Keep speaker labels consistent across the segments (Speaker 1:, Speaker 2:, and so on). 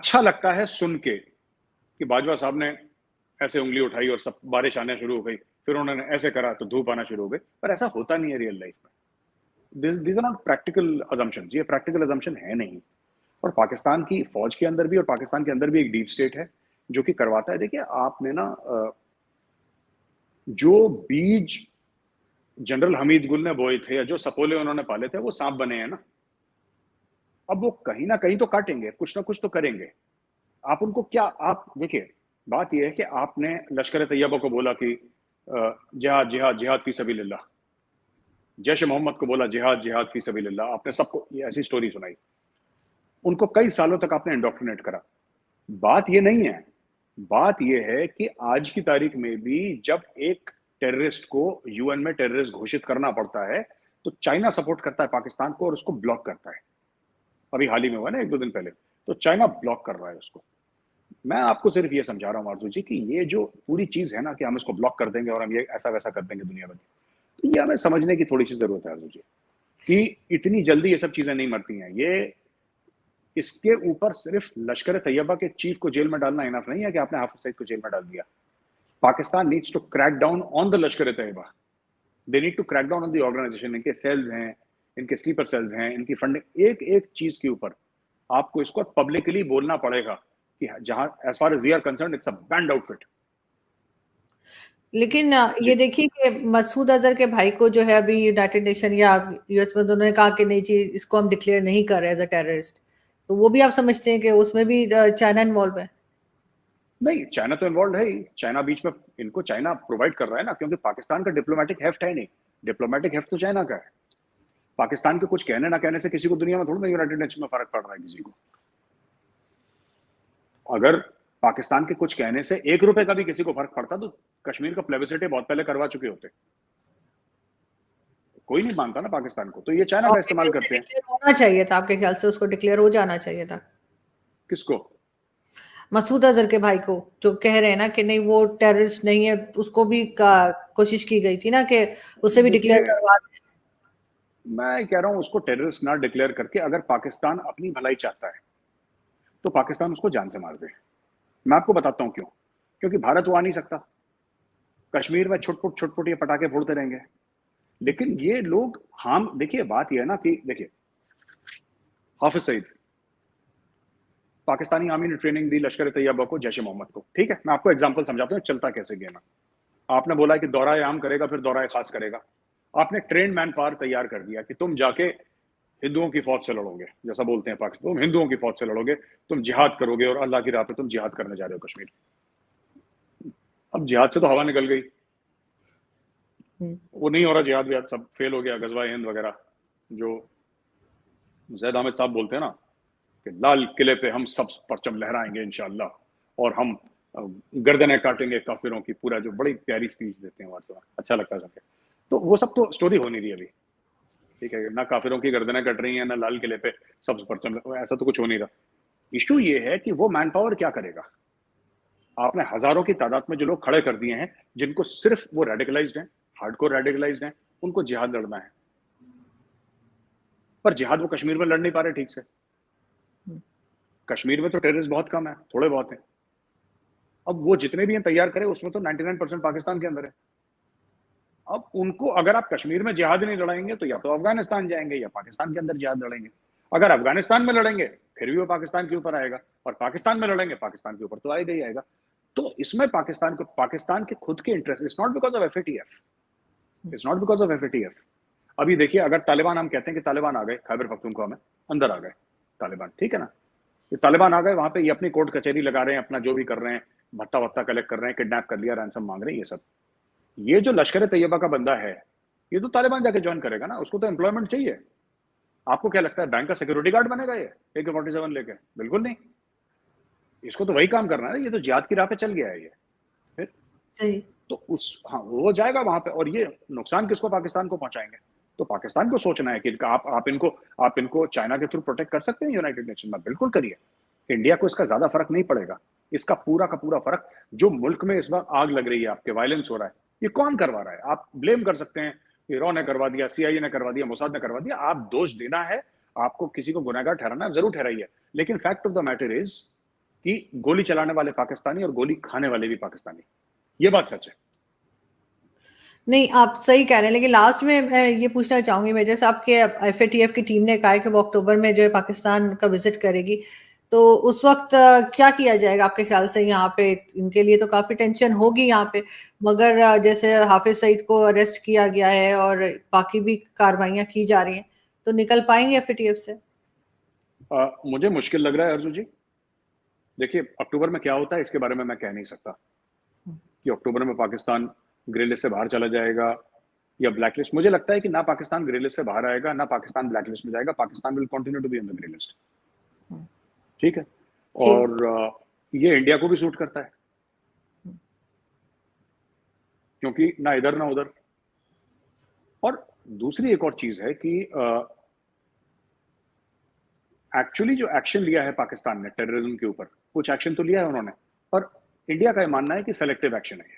Speaker 1: अच्छा लगता है सुन के कि बाजवा साहब ने ऐसे उंगली उठाई और सब बारिश आने शुरू हो गई, फिर उन्होंने ऐसे करा तो धूप आना शुरू हो गई, पर ऐसा होता नहीं है रियल लाइफ में। These are not practical assumptions, ये प्रैक्टिकल अजम्पशन है नहीं। और पाकिस्तान की फौज के अंदर भी और पाकिस्तान के अंदर भी एक डीप स्टेट है जो कि करवाता है। देखिए आपने ना जो बीज जनरल हमीद गुल ने बोए थे या जो सपोले उन्होंने पाले थे वो सांप बने हैं ना, अब वो कहीं ना कहीं तो काटेंगे, कुछ ना कुछ तो करेंगे। आप उनको क्या, आप देखिए बात यह है कि आपने लश्कर तैयबा को बोला कि जिहाद जिहाद जिहाद फी सबीलिल्लाह, जैश मोहम्मद को बोला जिहाद जिहाद फी सबीलिल्लाह, आपने सबको ये ऐसी स्टोरी सुनाई, उनको कई सालों तक आपने इंडोक्ट्रिनेट करा। बात ये नहीं है, बात ये है कि आज की तारीख में भी जब एक टेररिस्ट को यूएन में टेररिस्ट घोषित करना पड़ता है तो चाइना सपोर्ट करता है पाकिस्तान को और उसको ब्लॉक करता है। अभी हाल ही में हुआ ना, एक दो दिन पहले, तो चाइना ब्लॉक कर रहा है उसको। मैं आपको सिर्फ ये समझा रहा हूँ आरजू जी कि ये जो पूरी चीज है ना कि हम इसको ब्लॉक कर देंगे और हम ये ऐसा वैसा कर देंगे दुनिया भर, तो ये हमें समझने की थोड़ी सी जरूरत है आरजू जी कि इतनी जल्दी ये सब चीजें नहीं मरती हैं। ये इसके ऊपर सिर्फ लश्कर तैयबा के चीफ को जेल में डालना इनफ नहीं है कि आपने हाफिज सईद को जेल में डाल दिया। Pakistan needs to crack down on the Lashkar Taiba, they need to crack down on the organisation. इनके सेल्स हैं, इनके स्लीपर सेल्स हैं, इनकी फंडिंग, एक एक चीज के ऊपर आपको इसको पब्लिकली बोलना पड़ेगा कि जहां as far as we are concern it's a band outfit.
Speaker 2: लेकिन ये देखिए कि मसूद अजहर के भाई को जो है अभी यूनाइटेड नेशन या यूएस में दोनों ने कहा कि नहीं जी इसको हम डिक्लेयर नहीं कर रहे एज अ टेररिस्ट, तो वो भी आप समझते हैं कि उसमें भी चाइना इन्वॉल्व है?
Speaker 1: नहीं, चाइना तो इन्वॉल्व है ही, चाइना बीच में, इनको चाइना प्रोवाइड कर रहा है ना, क्योंकि पाकिस्तान का डिप्लोमेटिक हेफ्ट है नहीं, डिप्लोमेटिक हेफ्ट तो चाइना का है। पाकिस्तान के कुछ कहने ना कहने से किसी को दुनिया में थोड़ा ना यूनाइटेड नेशन में फर्क पड़ रहा है किसी को। अगर पाकिस्तान के कुछ कहने से 1 रुपए का भी किसी को फर्क पड़ता तो कश्मीर का प्लेबिसिट बहुत पहले करवा चुके होते। कोई नहीं मानता ना पाकिस्तान को, तो ये चाइना का इस्तेमाल करते हैं।
Speaker 2: डिक्लेयर होना चाहिए था आपके ख्याल से, उसको डिक्लेयर हो जाना चाहिए था?
Speaker 1: किसको?
Speaker 2: मसूद अजहर के भाई को, जो कह रहे हैं ना कि नहीं वो टेररिस्ट नहीं है, उसको भी कोशिश की गई थी ना कि उसे भी डिक्लेयर
Speaker 1: देखिए
Speaker 2: करवा दें।
Speaker 1: मैं कह रहा हूं उसको टेररिस्ट ना डिक्लेयर करके अगर पाकिस्तान अपनी भलाई चाहता है तो पाकिस्तान उसको जान से मार दे। मैं आपको बताता हूं क्यों। क्योंकि भारत वो आ नहीं सकता, कश्मीर में छुटपुट ये पटाखे फोड़ते रहेंगे। लेकिन ये लोग, हम देखिए बात ये है ना कि देखिए हाफिज सईद, पाकिस्तानी आर्मी ने ट्रेनिंग दी लश्कर तैयबा को, जैश मोहम्मद को, ठीक है। मैं आपको एग्जांपल समझाता हूँ चलता कैसे गेम है। आपने बोला कि दौरा आम करेगा फिर दौरा खास करेगा। आपने ट्रेन मैन पावर तैयार कर दिया कि तुम जाके हिंदुओं की फौज से लड़ोगे, जैसा बोलते हैं पाकिस्तान, तुम हिंदुओं की फौज से लड़ोगे, तुम जिहाद करोगे और अल्लाह की राह पे तुम जिहाद करने जा रहे हो कश्मीर। अब जिहाद से तो हवा निकल गई, वो नहीं हो रहा जिहाद विहाद, सब फेल हो गया, गजवा हिंद वगैरह जो जैद आमिद साहब बोलते हैं ना कि लाल किले पे हम सब परचम लहराएंगे इंशाअल्लाह और हम गर्दनें काटेंगे काफिरों की, पूरा जो बड़ी प्यारी स्पीच देते हैं वास्तव में, अच्छा लगता है सुनके। तो वो सब तो स्टोरी हो नहीं रही अभी, ठीक है ना, काफिरों की गर्दनें कट रही हैं ना लाल किले पे सब परचम, ऐसा तो कुछ हो नहीं रहा। इशू ये है कि वो मैन पावर क्या करेगा। आपने हजारों की तादाद में जो लोग खड़े कर दिए हैं जिनको सिर्फ वो रेडिकलाइज्ड हैं, हार्डकोर रेडिकलाइज्ड हैं, उनको जिहाद लड़ना है, पर जिहाद वो कश्मीर में लड़ नहीं पा रहे ठीक से। कश्मीर में तो टेररिस्ट बहुत कम है, थोड़े बहुत हैं। अब वो जितने भी हैं तैयार करे उसमें तो 99% पाकिस्तान के अंदर है। अब उनको अगर आप कश्मीर में जिहाद नहीं लड़ाएंगे तो या तो अफगानिस्तान जाएंगे या पाकिस्तान के अंदर जिहाद लड़ेंगे। अगर अफगानिस्तान में लड़ेंगे फिर भी वो पाकिस्तान के ऊपर आएगा, और पाकिस्तान में लड़ेंगे पाकिस्तान के ऊपर तो आएगा ही आएगा। तो इसमें पाकिस्तान को, पाकिस्तान के खुद के interest, it's not because of FATF, it's not because of FATF. अभी देखिए अगर तालिबान, हम कहते हैं कि तालिबान आ गए खैबर पख्तूनख्वा में, अंदर आ गए तालिबान, ठीक है ना, ये तालिबान आ गए वहां पे, ये अपनी कोर्ट कचहरी लगा रहे हैं, अपना जो भी कर रहे हैं, भत्ता वत्ता कलेक्ट कर रहे हैं, किडनैप कर लिया, रैंसम मांग रहे हैं, ये सब। ये जो लश्कर तैयबा का बंदा है ये तो तालिबान जाके ज्वाइन करेगा ना, उसको तो एम्प्लॉयमेंट चाहिए। आपको क्या लगता है बैंक का सिक्योरिटी गार्ड बनेगा ये AK-47 लेके? बिल्कुल नहीं, इसको तो वही काम करना है, ये तो जिहाद की राह पे चल गया है ये। फिर
Speaker 2: सही।
Speaker 1: तो उस, हाँ वो जाएगा वहां पे, और ये नुकसान किसको, पाकिस्तान को पहुंचाएंगे। तो पाकिस्तान को सोचना है कि आप इनको चाइना के थ्रू प्रोटेक्ट कर सकते हैं यूनाइटेड नेशन में, बिल्कुल करिए। इंडिया को इसका ज्यादा फर्क नहीं पड़ेगा। इसका पूरा का पूरा फर्क, जो मुल्क में इस बार आग लग रही है, आपके वायलेंस हो रहा है, ये कौन करवा रहा है? आप ब्लेम कर सकते हैं, रॉ ने करवा दिया, CIA ने करवा दिया, मोसाद ने करवा दिया, आप दोष देना है, आपको किसी को गुनहगार ठहराना है, जरूर ठहराइए। लेकिन fact of the matter is कि गोली चलाने वाले पाकिस्तानी और गोली खाने वाले भी पाकिस्तानी, ये बात सच है।
Speaker 2: नहीं, आप सही कह रहे हैं, लेकिन लास्ट में मैं ये पूछना चाहूंगी मेजर साहब के एफएटीएफ की टीम ने कहा है कि वो अक्टूबर में जो है पाकिस्तान का विजिट करेगी, तो उस वक्त क्या किया जाएगा आपके ख्याल से? यहाँ पे इनके लिए तो काफी टेंशन होगी यहाँ पे, मगर जैसे हाफिज सईद को अरेस्ट किया गया है और बाकी भी कार्रवाइयां की जा रही हैं, तो निकल पाएंगे एफएटीएफ से?
Speaker 1: मुझे मुश्किल लग रहा है अर्जुन जी। देखिए, अक्टूबर में क्या होता है इसके बारे में मैं कह नहीं सकता कि अक्टूबर में पाकिस्तान ग्रे लिस्ट से बाहर चला जाएगा या ब्लैक लिस्ट। मुझे लगता है कि ना पाकिस्तान ग्रे लिस्ट से बाहर आएगा, ना पाकिस्तान ब्लैक लिस्ट में जाएगा। Pakistan will continue to be on the grey list. ठीक है, और ये इंडिया को भी सूट करता है, क्योंकि ना इधर ना उधर। और दूसरी एक और चीज है कि एक्चुअली जो एक्शन लिया है पाकिस्तान ने टेररिज्म के ऊपर, कुछ एक्शन तो लिया है उन्होंने, पर इंडिया का ये मानना है कि सेलेक्टिव एक्शन है।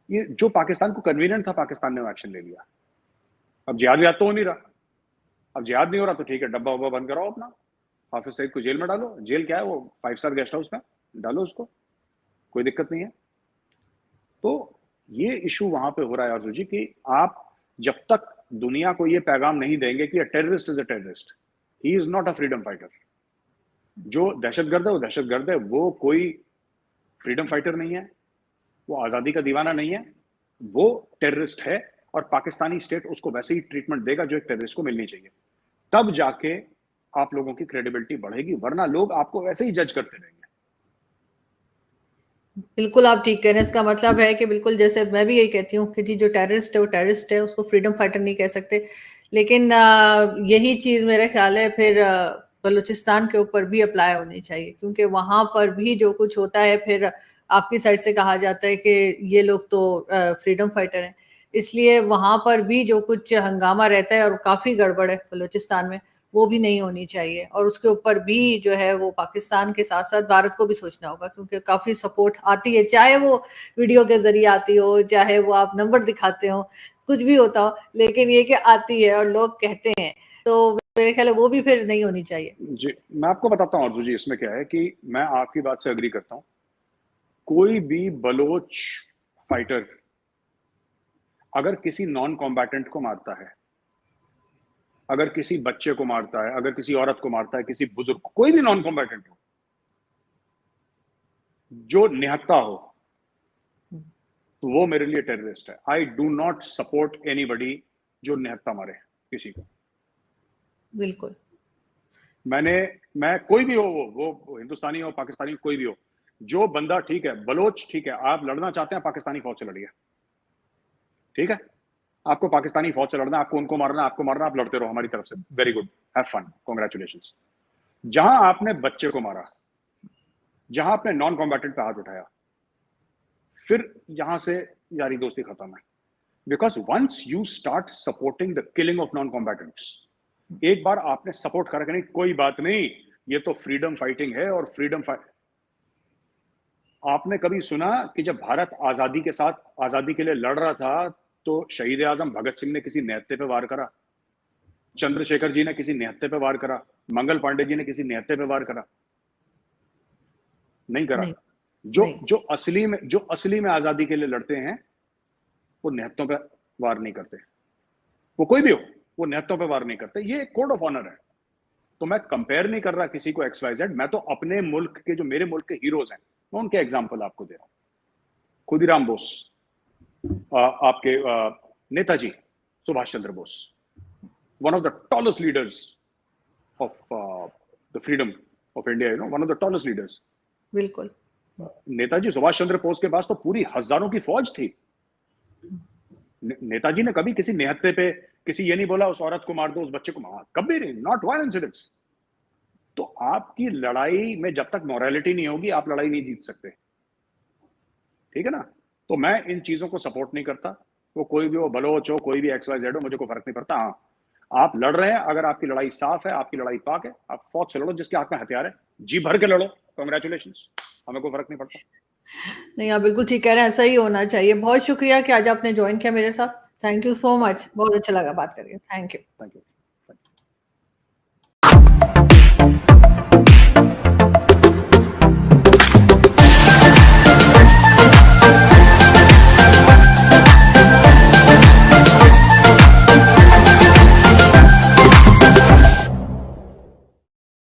Speaker 1: ये जो पाकिस्तान को कन्वीनियंट था, पाकिस्तान ने वो एक्शन ले लिया। अब जिहाद तो हो नहीं रहा। अब जिहाद नहीं हो रहा तो ठीक है, डब्बा वब्बा बंद कराओ अपना, हाफिज सईद को जेल में डालो। जेल क्या है, वो 5 स्टार गेस्ट हाउस में डालो उसको, कोई दिक्कत नहीं है। तो ये इशू वहां पे हो रहा है अर्जुन जी कि आप जब तक दुनिया को ये पैगाम नहीं देंगे कि terrorist is a terrorist, he is not a freedom fighter. जो दहशतगर्द है वो दहशतगर्द है, वो कोई फ्रीडम फाइटर नहीं है, वो आजादी का दीवाना नहीं है, वो टेररिस्ट है। और पाकिस्तानी स्टेट उसको वैसे ही ट्रीटमेंट देगा जो एक टेररिस्ट को मिलनी चाहिए। तब जाके आप लोगों की क्रेडिबिलिटी बढ़ेगी, वरना लोग आपको वैसे ही जज करते रहेंगे।
Speaker 2: बिल्कुल आप ठीक कह रहे हैं। इसका मतलब है कि बिल्कुल जैसे मैं भी यही कहती हूँ कि जी जो टेररिस्ट है वो टेररिस्ट है, उसको फ्रीडम फाइटर नहीं कह सकते। लेकिन यही चीज मेरा ख्याल है फिर बलूचिस्तान के ऊपर भी अप्लाई होनी चाहिए, क्योंकि वहां पर भी जो कुछ होता है फिर आपकी साइड से कहा जाता है कि ये लोग तो फ्रीडम फाइटर हैं, इसलिए वहां पर भी जो कुछ हंगामा रहता है और काफी गड़बड़ है बलूचिस्तान में, वो भी नहीं होनी चाहिए। और उसके ऊपर भी जो है वो पाकिस्तान के साथ साथ भारत को भी सोचना होगा, क्योंकि काफी सपोर्ट आती है, चाहे वो वीडियो के जरिए आती हो, चाहे वो आप नंबर दिखाते हो, कुछ भी होता हो, लेकिन ये कि आती है और लोग कहते हैं, तो मेरे ख्याल है वो भी फिर नहीं होनी चाहिए।
Speaker 1: जी, मैं आपको बताता हूँ अर्जुन जी, इसमें क्या है कि मैं आपकी बात से अग्री करता हूँ। कोई भी बलोच फाइटर अगर किसी नॉन कॉम्बैटेंट को मारता है, अगर किसी बच्चे को मारता है, अगर किसी औरत को मारता है, किसी बुजुर्ग को, कोई भी नॉन कॉम्बैटेंट हो जो निहत्ता हो, तो वो मेरे लिए टेररिस्ट है। I do not support anybody जो निहत्ता मारे किसी को।
Speaker 2: बिल्कुल।
Speaker 1: मैं कोई भी हो, वो हिंदुस्तानी हो, पाकिस्तानी हो, कोई भी हो, जो बंदा ठीक है, बलोच ठीक है, आप लड़ना चाहते हैं पाकिस्तानी फौज से लड़िए, ठीक है। आपको पाकिस्तानी फौज से लड़ना, आपको उनको मारना, आपको मारना, आप लड़ते रहो हमारी तरफ से, very good, have fun, congratulations. जहां आपने बच्चे को मारा, जहां आपने नॉन कॉम्बैटेंट पे हाथ उठाया, फिर यहां से यारी दोस्ती खत्म है। Because once you start supporting the killing of non combatants, एक बार आपने सपोर्ट करा कि नहीं कोई बात नहीं, ये तो फ्रीडम फाइटिंग है और फ्रीडम फाइट। आपने कभी सुना कि जब भारत आजादी के साथ आजादी के लिए लड़ रहा था तो शहीद आजम भगत सिंह ने किसी निहत्थे पे वार करा? चंद्रशेखर जी ने किसी निहत्थे पे वार करा? मंगल पांडे जी ने किसी निहत्थे पे वार करा? नहीं करा।
Speaker 2: नहीं,
Speaker 1: जो
Speaker 2: नहीं।
Speaker 1: जो असली में आजादी के लिए लड़ते हैं वो निहत्तों पे वार नहीं करते। वो कोई भी हो, वो निहत्तों पे वार नहीं करते। ये कोड ऑफ ऑनर है। तो मैं कंपेयर नहीं कर रहा किसी को XYZ, मैं तो अपने मुल्क के, जो मेरे मुल्क के हीरोज हैं, मैं उनके एग्जाम्पल आपको दे रहा हूं। खुदीराम बोस, आपके Netaji Subhash Chandra Bose, one of the tallest leaders of the freedom of India, you know, one of the tallest leaders.
Speaker 2: बिल्कुल।
Speaker 1: नेताजी सुभाष चंद्र बोस के पास तो पूरी हजारों की फौज थी। नेताजी ने कभी किसी निहत्थे पे किसी ये नहीं बोला उस औरत को मार दो, उस बच्चे को मार, कभी नहीं, नॉट वन इंसिडेंट। तो आपकी लड़ाई में जब तक मॉरलिटी नहीं होगी, आप लड़ाई नहीं जीत सकते, ठीक है ना। तो मैं इन चीजों को सपोर्ट नहीं करता। वो कोई भी हो, बलोच हो, कोई भी XYZ हो, मुझे कोई फर्क नहीं पड़ता। हाँ, आप लड़ रहे हैं, अगर आपकी लड़ाई साफ है, आपकी लड़ाई पाक है, आप फौज से लड़ो, जिसके हाथ में हथियार है, जी भर के लड़ो, कांग्रेचुलेशंस, हमें कोई फर्क नहीं पड़ता।
Speaker 2: नहीं, आप बिल्कुल ठीक कह रहे हैं, ऐसा ही होना चाहिए। बहुत शुक्रिया कि आज आपने ज्वाइन किया मेरे साथ। थैंक यू सो मच, बहुत अच्छा लगा बात करके। Thank you.
Speaker 1: Thank you.